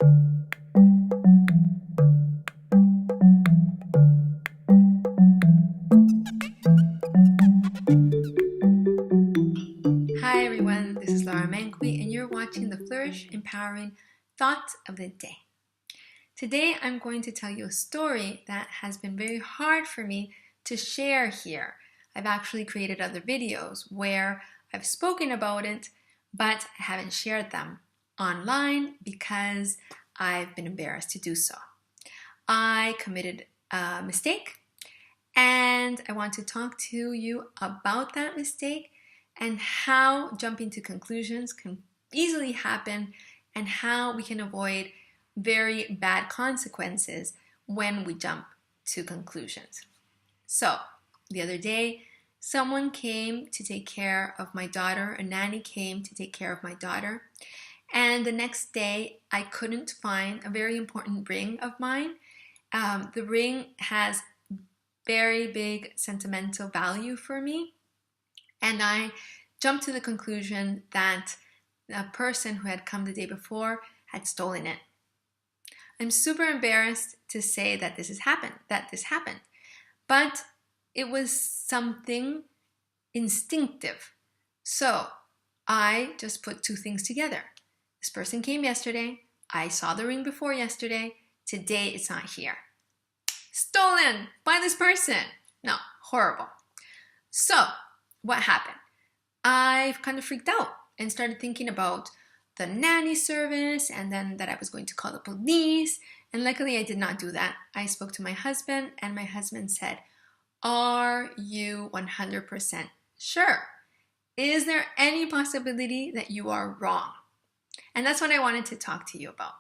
Hi everyone, this is Laura Manqui and you're watching the Flourish Empowering Thought of the Day. Today I'm going to tell you a story that has been very hard for me to share here. I've actually created other videos where I've spoken about it, but I haven't shared them online because I've been embarrassed to do so. I committed a mistake and I want to talk to you about that mistake and how jumping to conclusions can easily happen and how we can avoid very bad consequences when we jump to conclusions. So, the other day, someone came to take care of my daughter, a nanny came to take care of my daughter, and the next day I couldn't find a very important ring of mine. The ring has very big sentimental value for me. And I jumped to the conclusion that a person who had come the day before had stolen it. I'm super embarrassed to say that this happened, but it was something instinctive. So I just put two things together. This person came yesterday. I saw the ring before yesterday. Today it's not here. Stolen by this person. No, horrible. So what happened? I've kind of freaked out and started thinking about the nanny service and then that I was going to call the police. And luckily I did not do that. I spoke to my husband and my husband said, "Are you 100% sure? Is there any possibility that you are wrong?" And that's what I wanted to talk to you about.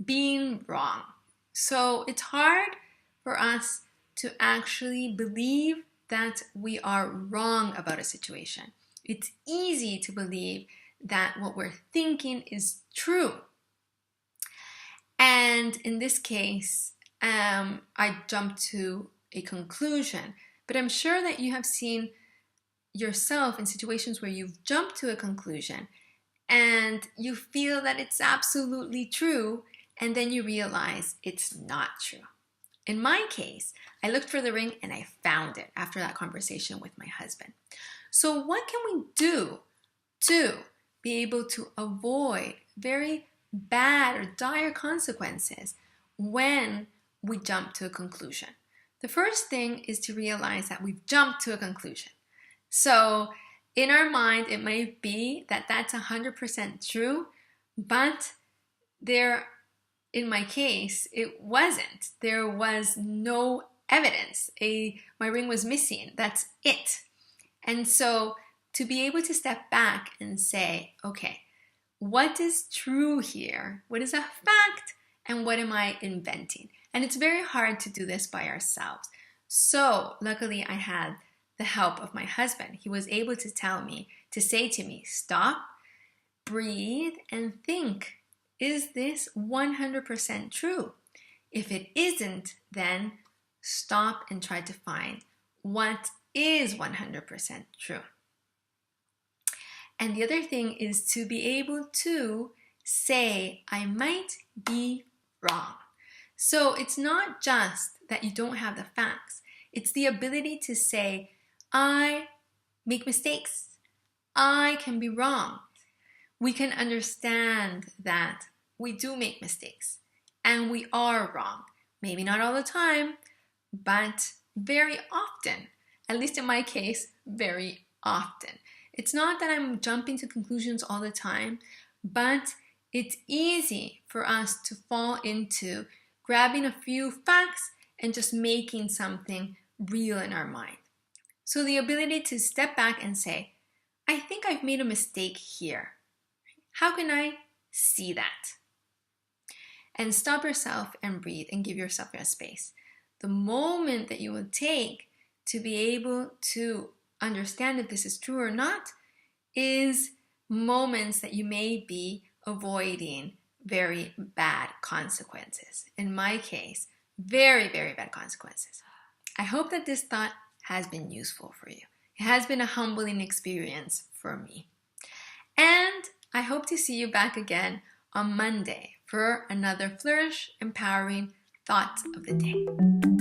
Being wrong. So it's hard for us to actually believe that we are wrong about a situation. It's easy to believe that what we're thinking is true. And in this case, I jumped to a conclusion. But I'm sure that you have seen yourself in situations where you've jumped to a conclusion and you feel that it's absolutely true, and then you realize it's not true. In my case, I looked for the ring and I found it after that conversation with my husband. So what can we do to be able to avoid very bad or dire consequences when we jump to a conclusion? The first thing is to realize that we've jumped to a conclusion. So in our mind, it might be that that's 100% true, but in my case, it wasn't. There was no evidence. My ring was missing. That's it. And so to be able to step back and say, okay, what is true here? What is a fact? And what am I inventing? And it's very hard to do this by ourselves. So luckily I had the help of my husband. He was able to say to me, stop, breathe, and think. Is this 100% true? If it isn't, then stop and try to find what is 100% true. And the other thing is to be able to say, I might be wrong. So it's not just that you don't have the facts. It's the ability to say, I make mistakes. I can be wrong. We can understand that we do make mistakes and we are wrong. Maybe not all the time, but very often. At least in my case, very often. It's not that I'm jumping to conclusions all the time, but it's easy for us to fall into grabbing a few facts and just making something real in our mind. So the ability to step back and say, I think I've made a mistake here. How can I see that? And stop yourself and breathe and give yourself a space. The moment that you will take to be able to understand if this is true or not is moments that you may be avoiding very bad consequences. In my case, very, very bad consequences. I hope that this thought has been useful for you. It has been a humbling experience for me. And I hope to see you back again on Monday for another Flourish Empowering Thought of the Day.